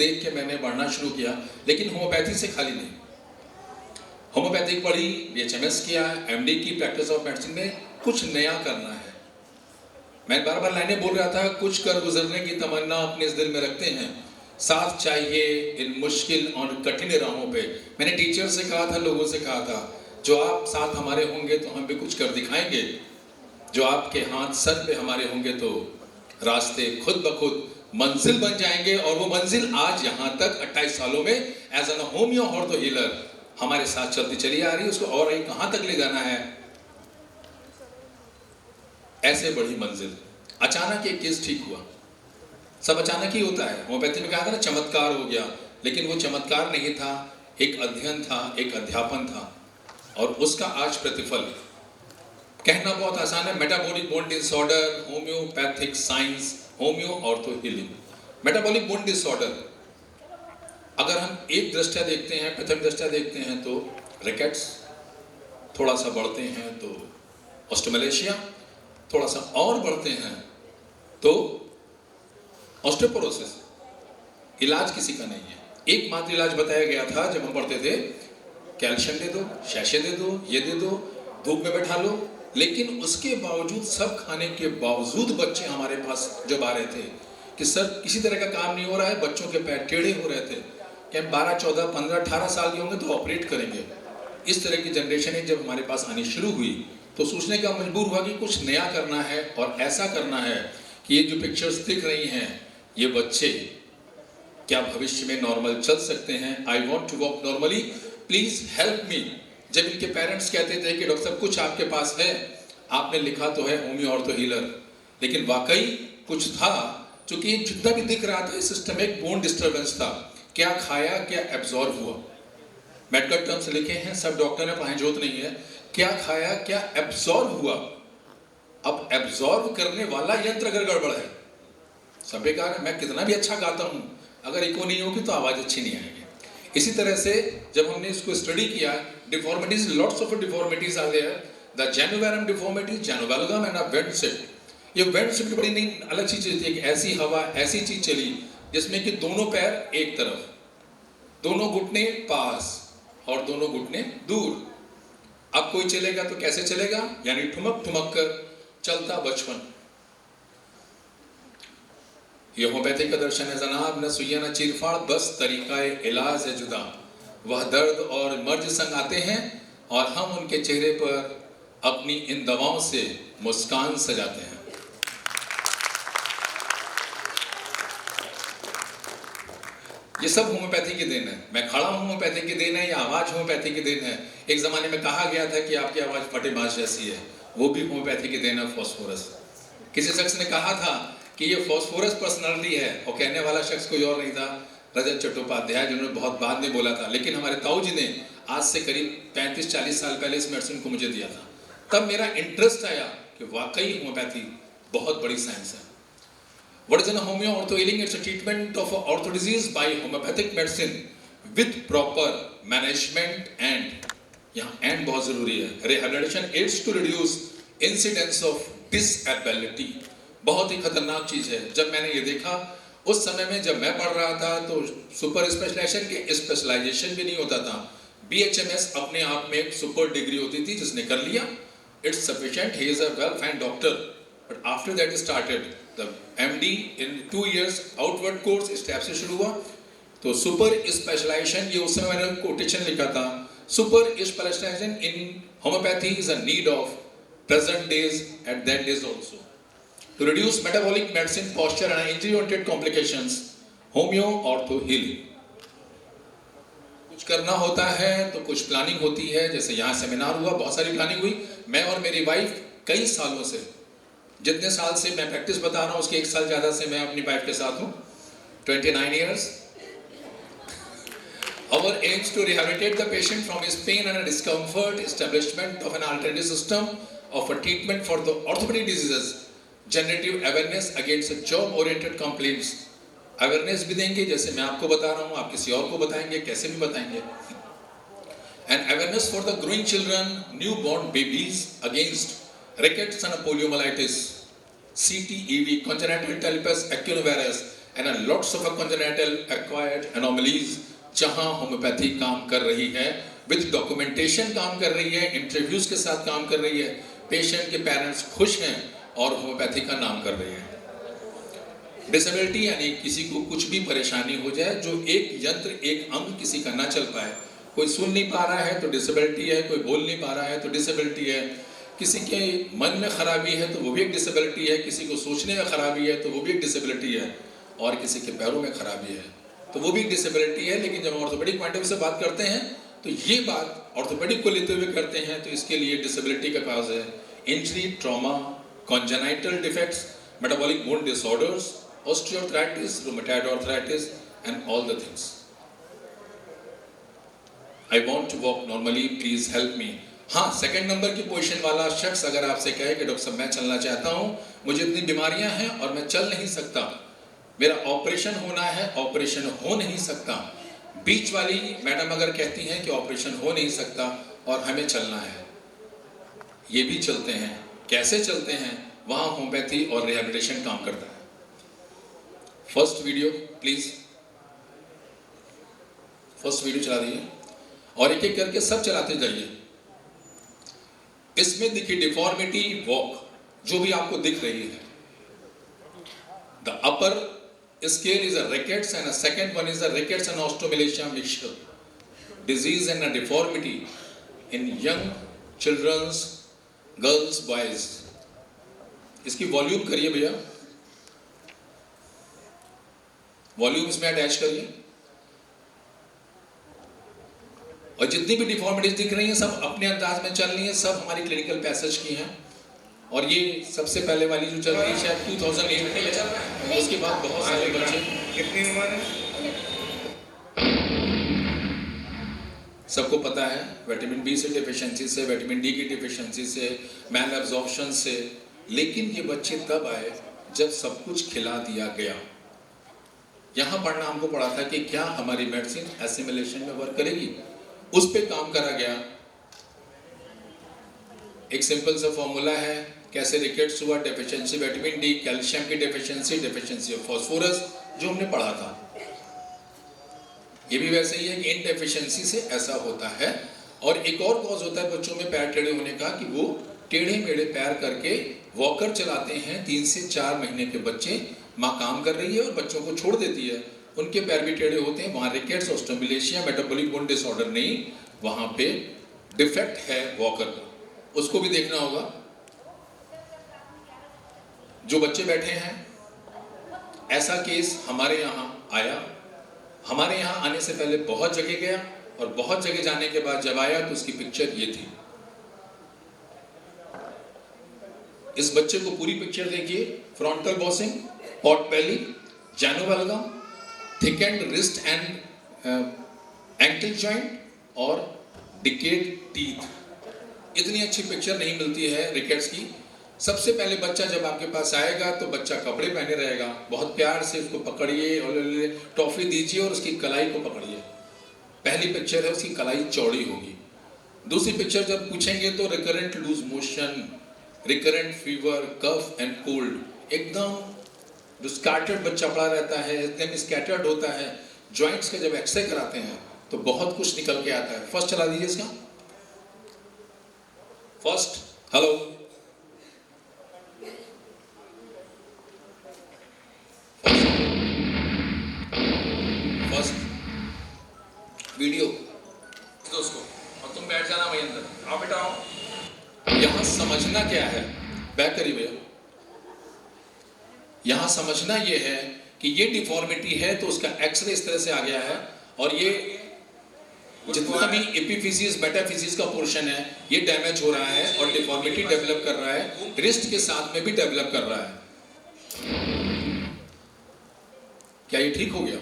देख के मैंने पढ़ना शुरू किया, लेकिन होम्योपैथी से खाली नहीं। होम्योपैथिक पढ़ी, बीएचएमएस किया, एमडी की, प्रैक्टिस ऑफ मेडिसिन में कुछ नया करना है। मैं बार बार लाइनें बोल रहा था, कुछ कर गुजरने की तमन्ना अपने इस दिल में रखते हैं, साथ चाहिए इन मुश्किल और कठिन राहों पे। मैंने टीचर से कहा था, लोगों से कहा था, जो आप साथ हमारे होंगे तो हम भी कुछ कर दिखाएंगे, जो आपके हाथ सर पे हमारे होंगे तो रास्ते खुद ब खुद मंजिल बन जाएंगे। और वो मंजिल आज यहाँ तक 28 सालों में as an homeo ortho healer हमारे साथ चलती चली आ रही है। उसको और ही कहाँ तक ले जाना है, ऐसे बड़ी मंजिल। अचानक एक केस ठीक हुआ, सब अचानक ही होता है। होम्योपैथी में कहा था ना, चमत्कार हो गया, लेकिन वो चमत्कार नहीं था, एक अध्ययन था, एक अध्यापन था, और उसका आज प्रतिफल। कहना बहुत आसान है, metabolic bone disorder, homeopathic science, homeo ortho healing. Metabolic bone disorder अगर हम एक दृष्टया देखते हैं, प्रथम दृष्टया देखते हैं तो रिकेट्स, थोड़ा सा बढ़ते हैं तो ऑस्टियोमैलेशिया, थोड़ा सा और बढ़ते हैं तो ऑस्टियोपोरोसिस। इलाज किसी का नहीं है, एकमात्र इलाज बताया गया था जब हम पढ़ते थे, कैल्शियम दे दो, शैशे दे दो, ये दे दो, धूप में बैठा लो। लेकिन उसके बावजूद, सब खाने के बावजूद बच्चे हमारे पास जब आ रहे थे कि सर किसी तरह का काम नहीं हो रहा है, बच्चों के पैर टेढ़े हो रहे थे कि हम 12, 14, 15, 18 साल के होंगे तो ऑपरेट करेंगे। इस तरह की जनरेशन जब हमारे पास आनी शुरू हुई तो सोचने का मजबूर हुआ कि कुछ नया करना है और ऐसा करना है कि ये जो पिक्चर्स दिख रही हैं, ये बच्चे क्या भविष्य में नॉर्मल चल सकते हैं। I want to walk normally, please help me. जब इनके पेरेंट्स कहते थे कि डॉक्टर साहब कुछ आपके पास है, आपने लिखा तो है होम्यो ऑर्थो हीलर, लेकिन वाकई कुछ था, क्योंकि जितना भी दिख रहा था इस सिस्टमिक बोन डिस्टर्बेंस था। क्या खाया, क्या एब्जॉर्ब हुआ, मेडिकल टर्म्स लिखे हैं, सब डॉक्टर ने पढ़ाई जरूरत नहीं है। क्या खाया, क्या एब्जॉर्ब हुआ। अब एब्जॉर्ब करने वाला यंत्र अगर गड़बड़ है, सब बेकार है। मैं कितना भी अच्छा गाता हूं, अगर इको नहीं होगी तो आवाज अच्छी नहीं आएगी। इसी तरह से जब हमने इसको स्टडी किया, deformities, lots of deformities are there, the genu varum deformity, genu valgum and a windswept. ये वेंट शिफ्ट बड़ी नहीं अलग चीज थी, एक ऐसी हवा, ऐसी चीज चली जिसमें कि दोनों पैर एक तरफ, दोनों घुटने पास और दोनों घुटने दूर। अब कोई चलेगा तो कैसे चलेगा, यानी ठुमक ठुमक कर चलता बचपन। ये होम्योपैथी का दर्शन है जनाब, न सुइया न चीरफाड़, बस तरीका इलाज है जुदा। वह दर्द और मर्ज संग आते हैं और हम उनके चेहरे पर अपनी इन दवाओं से मुस्कान सजाते हैं। ये सब होम्योपैथी की देन है। मैं खड़ा हूं होम्योपैथी की देन है, या आवाज होम्योपैथी की देन है। एक जमाने में कहा गया था कि आपकी आवाज फटे बांस जैसी है, वो भी होम्योपैथी की देन है, फॉस्फोरस। किसी शख्स ने कहा था कि ये फॉस्फोरस पर्सनालिटी है, और कहने वाला शख्स कोई और नहीं था, रजत चट्टोपाध्याय, जिन्होंने बहुत बाद में बोला था। लेकिन हमारे ताऊ जी ने आज से करीब 35-40 साल पहले इस मेडिसिन को मुझे दिया था। तब मेरा इंटरेस्ट आया कि वाकई होम्योपैथी बहुत बड़ी साइंस है। What is an homeopathic ortho healing? It's a treatment of ortho disease by homeopathic medicine with proper management and, यहाँ and बहुत जरूरी है, rehabilitation aids to reduce incidence of disability। बहुत ही खतरनाक चीज है। जब मैंने ये देखा उस समय में, जब मैं पढ़ रहा था तो सुपर स्पेशलाइजेशन के स्पेशलाइजेशन भी नहीं होता था। बीएचएमएस अपने आप में एक सुपर डिग्री होती थी, जिसने कर लिया, it's sufficient, he is a well find doctor. But after that started the MD in 2 years outward course step से शुरू हुआ। तो सुपर स्पेशलाइजेशन, ये उस समय मैंने कोटेशन लिखा था, super specialisation in homeopathy is a need of present days at that days also to reduce metabolic medicine posture and injury oriented complications, homeo ortho healing. कुछ करना होता है तो कुछ प्लानिंग होती है। जैसे यहाँ सेमिनार हुआ, बहुत सारी प्लानिंग हुई। मैं और मेरी वाइफ कई सालों से, जितने साल से मैं प्रैक्टिस बता रहा हूँ उसके 1 साल ज्यादा से मैं अपनी वाइफ के साथ हूँ, 29 years। Our aims to rehabilitate the patient from his pain and discomfort, establishment of an alternative system of a treatment for the orthopedic diseases, generative awareness against job-oriented complaints। Awareness भी देंगे, जैसे मैं आपको बता रहा हूँ, आप किसी और को बताएंगे, कैसे भी बताएंगे। And awareness for the growing children, newborn babies against rickets and poliomyelitis, CTEV, congenital talipes equinovarus, and lots of congenital acquired anomalies जहां होम्योपैथी काम कर रही है, विद डॉक्यूमेंटेशन काम कर रही है, इंटरव्यूज के साथ काम कर रही है, पेशेंट के पेरेंट्स खुश हैं और होम्योपैथी का नाम कर रही है। डिसेबिलिटी यानी किसी को कुछ भी परेशानी हो जाए, जो एक यंत्र एक अंग किसी का ना चल पाए, कोई सुन नहीं पा रहा है तो डिसेबिलिटी है, कोई बोल नहीं पा रहा है तो डिसेबिलिटी है, किसी के मन में खराबी है तो वो भी एक डिसेबिलिटी है, किसी को सोचने में खराबी है तो वो भी एक डिसेबिलिटी है, और किसी के पैरों में खराबी है तो वो भी एक डिसेबिलिटी है। लेकिन जब हम ऑर्थोपेडिक पॉइंट ऑफ व्यू से बात करते हैं तो ये बात ऑर्थोपेडिक को लेते हुए करते हैं, तो इसके लिए डिसेबिलिटी का काज है injury, trauma, congenital defects, metabolic bone disorders, osteoarthritis, rheumatoid arthritis and all the things. I want to walk normally, please help me. हाँ, सेकंड नंबर की पोजीशन वाला शख्स अगर आपसे कहे कि डॉक्टर साहब मैं चलना चाहता हूँ, मुझे इतनी बीमारियां हैं और मैं चल नहीं सकता, मेरा ऑपरेशन होना है, ऑपरेशन हो नहीं सकता, बीच वाली मैडम अगर कहती हैं कि ऑपरेशन हो नहीं सकता और हमें चलना है, ये भी चलते हैं, कैसे चलते हैं, वहाँ होम्योपैथी और रिहैबिलिटेशन काम करता है। First video please, first video चला दीजिए और एक एक करके सब चलाते जाइए। इसमें दिखी डिफॉर्मिटी वॉक जो भी आपको दिख रही है, the upper scale is a rickets and a second one is a rickets and osteomalacia mixture disease and a deformity in young childrens, girls, boys. इसकी वॉल्यूम करिए भैया, वॉल्यूम इसमें अटैच करिए, और जितनी भी डिफॉर्मिटीज दिख रही हैं सब अपने अंदाज में चल रही हैं, सब हमारी क्लिनिकल पैसेज की हैं। और ये सबसे पहले वाली जो चल रही है शायद 2008 में है, उसके बाद बहुत सारे बच्चे। कितनी उम्र है? सबको पता है विटामिन बी से डिफिशिएंसी से, विटामिन डी की डिफिशिएंसी से, मैल एब्जॉर्प्शन से, लेकिन ये बच्चे तब आए जब सब कुछ खिला दिया गया। यहाँ पढ़ना हमको पड़ा था कि क्या हमारी मेडिसिन एसिमिलेशन में वर्क करेगी, उस पे काम करा गया। एक सिंपल सा फॉर्मूला है कैसे रिकेट्स हुआ, डेफिशिएंसी विटामिन डी, कैल्शियम की डेफिशिएंसी, डेफिशिएंसी ऑफ फास्फोरस, जो हमने पढ़ा था। ये भी वैसे ही है कि इन डेफिशिएंसी से ऐसा होता है। और एक और कॉज होता है बच्चों में पैर टेढ़े होने का, कि वो टेढ़े मेढ़े पैर करके वॉकर चलाते हैं। 3 से 4 महीने के बच्चे, माँ काम कर रही है और बच्चों को छोड़ देती है, उनके पैर भी टेढ़े होते हैं। वहाँ rickets, osteomalacia, metabolic bone disorder नहीं, वहाँ पे डिफेक्ट है वॉकर का, उसको भी देखना होगा। जो बच्चे बैठे हैं, ऐसा केस हमारे यहाँ आया। हमारे यहाँ आने से पहले बहुत जगह गया और बहुत जगह जाने के बाद जब आया तो उसकी पिक्चर ये थी। इस बच्चे को पूरी पिक्चर देखिए, frontal bossing, pot belly, genu valgum, thickened wrist and ankle joint और डिकेड टीथ। इतनी अच्छी पिक्चर नहीं मिलती है रिकेट्स की। सबसे पहले बच्चा जब आपके पास आएगा तो बच्चा कपड़े पहने रहेगा, बहुत प्यार से उसको पकड़िए और टॉफी दीजिए और उसकी कलाई को पकड़िए। पहली पिक्चर है, उसकी कलाई चौड़ी होगी। दूसरी पिक्चर जब पूछेंगे तो recurrent loose motion, recurrent fever, cough and cold, एकदम जो स्कैटर्ड बच्चा पड़ा रहता है, एकदम स्कैटर्ड होता है। जॉइंट्स का जब एक्सरे कराते हैं तो बहुत कुछ निकल के आता है। फर्स्ट चला दीजिए इसका, फर्स्ट, हेलो, फर्स्ट वीडियो दोस्तों, और तुम बैठ जाना वहीं अंदर, आओ बेटा आओ। यहां समझना क्या है, बैक करिए भैया। यहां समझना यह है कि ये डिफॉर्मिटी है तो उसका एक्सरे इस तरह से आ गया है, और ये जितना भी एपिफिजिस मेटाफिजिस का पोर्शन है ये डैमेज हो रहा है और डिफॉर्मिटी डेवलप कर रहा है, रिस्ट के साथ में भी डेवलप कर रहा है। क्या ये ठीक हो गया?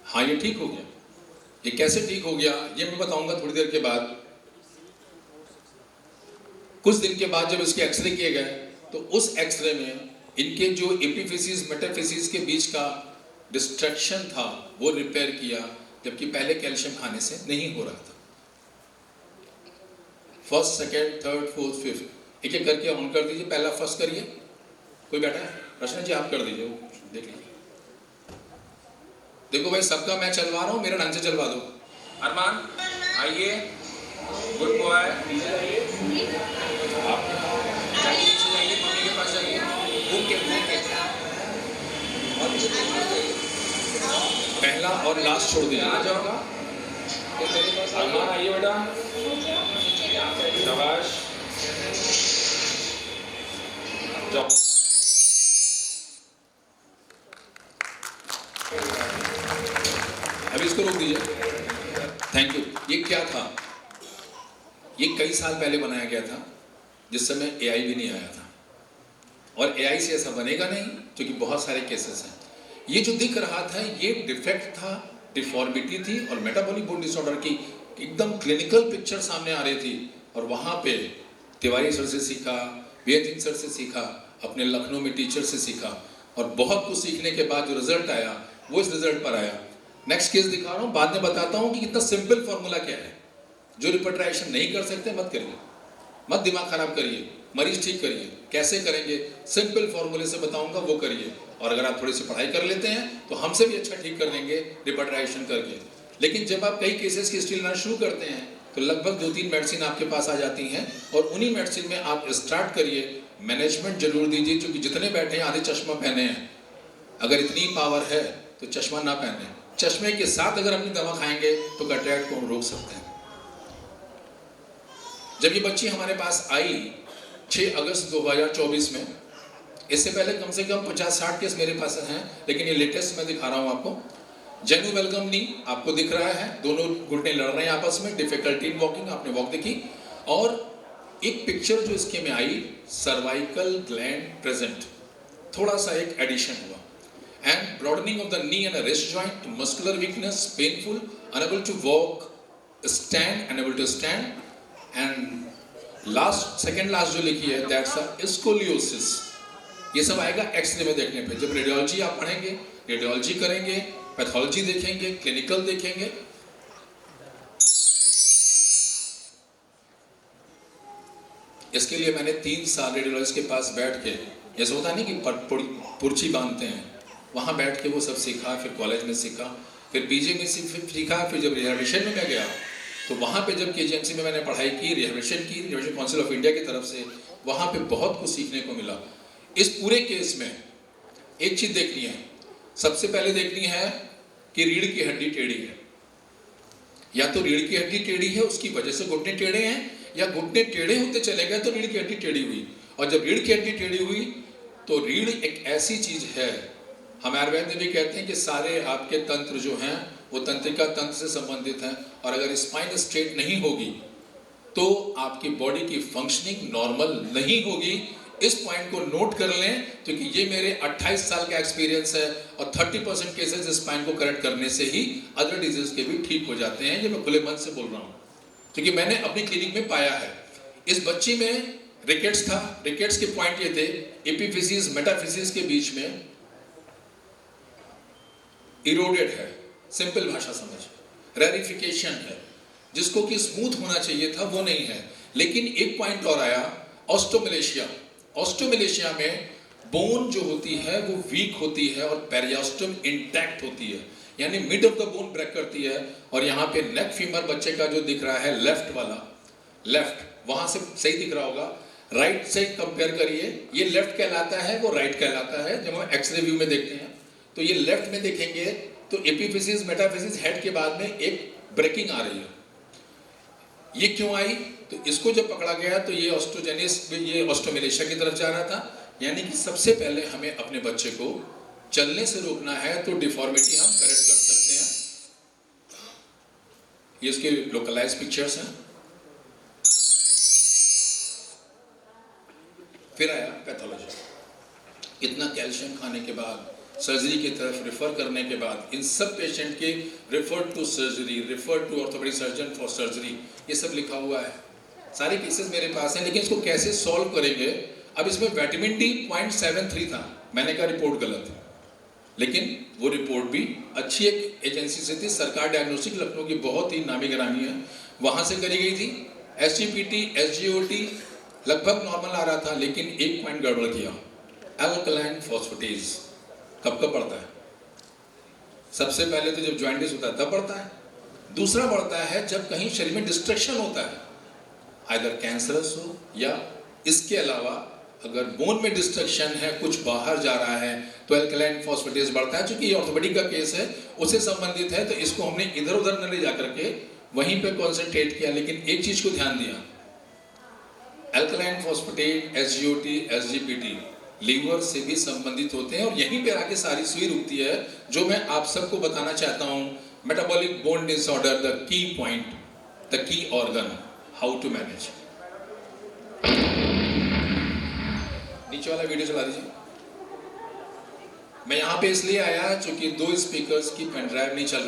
हाँ, ये ठीक हो गया। ये कैसे ठीक हो गया ये मैं बताऊंगा थोड़ी देर के बाद। कुछ दिन के बाद जब इसके एक्सरे किए गए तो उस एक्सरे में इनके जो एपिफिजिस मेटाफिजिस के बीच का डिस्ट्रैक्शन था वो रिपेयर किया, जबकि पहले कैल्शियम खाने से नहीं हो रहा था। First, second, third, fourth, fifth, एक एक करके ऑन कर दीजिए। पहला फर्स्ट करिए। कोई बैठा है? प्रश्न जी आप कर दीजिए, देख लीजिए। देखो भाई, सबका मैं चलवा रहा हूँ, मेरा ढंग से चलवा दो। अरमान आइए, गुड बॉय। आप जाइए, पीछे जाइए, मम्मी के पास जाइए, घूम के पहला और लास्ट छोड़ दिया। आ जाओगा, अरमान आइए बेटा, शाबाश, जाओ। अभी इसको रोक दीजिए। Thank you. ये क्या था? ये कई साल पहले बनाया गया था, जिस समय एआई भी नहीं आया था, और एआई से ऐसा बनेगा नहीं, क्योंकि बहुत सारे केसेस हैं। ये जो दिख रहा था, ये डिफेक्ट था, डिफॉर्मिटी थी, और मेटाबॉलिक बोन डिसऑर्डर की एकदम क्लिनिकल पिक्चर सामने आ रही थी। और वहाँ पे तिवारी सर से सीखा, वेदिन सर से सीखा, अपने लखनऊ में टीचर से सीखा, और बहुत कुछ सीखने के बाद जो रिजल्ट आया, वो इस रिजल्ट पर आया। नेक्स्ट केस दिखा रहा हूँ, बाद में बताता हूँ कि कितना सिंपल फॉर्मूला क्या है। जो रिपेट्राइजेशन नहीं कर सकते मत करिए, मत दिमाग खराब करिए, मरीज ठीक करिए। कैसे करेंगे? सिंपल फॉर्मूले से बताऊंगा, वो करिए। और अगर आप थोड़ी सी पढ़ाई कर लेते हैं तो हमसे भी अच्छा ठीक कर लेंगे रिपेट्राइजेशन करके। लेकिन जब आप कई केसेस की हिस्ट्री लेना शुरू करते हैं तो लगभग 2-3 मेडिसिन आपके पास आ जाती हैं, और उन्हीं मेडिसिन में आप स्टार्ट करिए। मैनेजमेंट जरूर दीजिए, क्योंकि जितने बैठे हैं आधे चश्मा पहने हैं। अगर इतनी पावर है तो चश्मा ना पहने, चश्मे के साथ अगर अपनी दवा खाएंगे तो कैटरेक्ट को हम रोक सकते हैं। जब ये बच्ची हमारे पास आई 6 अगस्त 2024 में, इससे पहले कम से कम 50-60 केस मेरे पास हैं, लेकिन ये लेटेस्ट मैं दिखा रहा हूं आपको। जेनू वेलकम नी आपको दिख रहा है, दोनों घुटने लड़ रहे हैं आपस में, डिफिकल्टी इन वॉकिंग, आपने वॉक देखी। और एक पिक्चर जो इसके में आई, सर्वाइकल ग्लैंड प्रेजेंट, थोड़ा सा एक एडिशन हुआ। And broadening of the knee and wrist joint, muscular weakness, painful, unable to walk, stand, unable to stand, and last, second last जो लिखी है, दैट्स अ स्कोलियोसिस। ये सब आएगा एक्सरे में देखने पे। जब रेडियोलॉजी आप पढ़ेंगे, रेडियोलॉजी करेंगे, पैथोलॉजी देखेंगे, क्लिनिकल देखेंगे। इसके लिए मैंने 3 साल रेडियोलॉजिस्ट के पास बैठ के, जैसे होता नहीं कि पुर्ची बांधते हैं, वहां बैठ के वो सब सीखा। फिर कॉलेज में सीखा, फिर पीजी में सीखा। फिर जब रिहैबिलिटेशन में मैं गया तो वहाँ पे जब केजीएमसी में मैंने पढ़ाई की, रिहैबिलिटेशन काउंसिल ऑफ इंडिया की तरफ से, वहाँ पे बहुत कुछ सीखने को मिला। इस पूरे केस में एक चीज देखनी है, सबसे पहले देखनी है कि रीढ़ की हड्डी टेढ़ी है। या तो रीढ़ की हड्डी टेढ़ी है, उसकी वजह से घुटने टेढ़े हैं, या घुटने टेढ़े होते चले गए तो रीढ़ की हड्डी टेढ़ी हुई। और जब रीढ़ की हड्डी टेढ़ी हुई तो रीढ़ एक ऐसी चीज है, हम आयुर्वेद में भी कहते हैं कि सारे आपके तंत्र जो हैं वो तंत्रिका तंत्र से संबंधित हैं, और अगर स्पाइन स्ट्रेट नहीं होगी तो आपकी बॉडी की फंक्शनिंग नॉर्मल नहीं होगी। इस पॉइंट को नोट कर लें, क्योंकि ये मेरे 28 साल का एक्सपीरियंस है, और 30% केसेस स्पाइन को करेक्ट करने से ही अदर डिजीज के भी ठीक हो जाते हैं। ये मैं खुले मन से बोल रहा हूँ, क्योंकि मैंने अपनी क्लिनिक में पाया है। इस बच्ची में रिकेट्स था। रिकेट्स के पॉइंट ये थे, एपिफिजिस मेटाफिजिस के बीच में इरोडेड है, सिंपल भाषा समझ, रेरिफिकेशन है, जिसको कि स्मूथ होना चाहिए था वो नहीं है। लेकिन एक पॉइंट और आया, ऑस्टोमलेशिया। ऑस्टोमलेशिया में बोन जो होती है वो वीक होती है और पेरियोस्टम इंटैक्ट होती है, यानी mid of the bone break करती है। और यहाँ पे नेक फीमर बच्चे का जो दिख रहा है लेफ्ट वाला, लेफ्ट वहां से सही दिख रहा होगा, राइट से कंपेयर करिए, ये लेफ्ट कहलाता है, वो राइट कहलाता है। जब हम एक्सरे व्यू में देखते हैं तो ये लेफ्ट में देखेंगे तो एपिफिजिस मेटाफिजिस हेड के बाद में एक ब्रेकिंग आ रही है। ये क्यों आई? तो इसको जब पकड़ा गया तो ये ऑस्टोजेनिस, ये ऑस्टोमलेशिया की तरफ जा रहा था। यानी कि सबसे पहले हमें अपने बच्चे को चलने से रोकना है, तो डिफॉर्मिटी हम करेक्ट कर सकते हैं। ये इसके लोकलाइज पिक्चर्स हैं। फिर आया पैथोलॉजी। इतना कैल्शियम खाने के बाद, सर्जरी की तरफ रेफर करने के बाद, इन सब पेशेंट के refer to surgery, refer to orthopaedic surgeon for surgery, ये सब लिखा हुआ है। सारे केसेस मेरे पास हैं, लेकिन इसको कैसे सॉल्व करेंगे? अब इसमें विटामिन डी 0.73 था, मैंने कहा रिपोर्ट गलत है, लेकिन वो रिपोर्ट भी अच्छी एक एजेंसी से थी, सरकार डायग्नोस्टिक लखनऊ की बहुत ही नामी गिरामी है, वहाँ से करी गई थी। SGPT SGOT लगभग नॉर्मल आ रहा था, लेकिन एक पॉइंट गड़बड़ किया, अल्कलाइन फॉस्फेटेज। कब कब पड़ता है? सबसे पहले तो जब जॉइंटिस होता है तब बढ़ता है, दूसरा बढ़ता है जब कहीं शरीर में डिस्ट्रक्शन होता है, आइदर कैंसरस हो या इसके अलावा अगर बोन में डिस्ट्रक्शन है, कुछ बाहर जा रहा है, तो एल्कलाइन फॉस्फेटेज बढ़ता है। चूंकि ये ऑर्थोपेडिक का केस है, उससे संबंधित है, तो इसको हमने इधर उधर न ले जाकर के वहीं पे कॉन्सेंट्रेट किया, लेकिन एक चीज को ध्यान दिया, alkaline phosphatase, SGOT, SGPT liver से भी संबंधित होते हैं, और यहीं पे आके सारी सुई रुकती है, जो मैं आप सबको बताना चाहता हूं। Metabolic bone disorder, the key point, the key organ, how to manage. नीचे वाला वीडियो चला दीजिए। मैं यहाँ पे इसलिए आया चूंकि 2 स्पीकर्स की पेन ड्राइव नहीं चल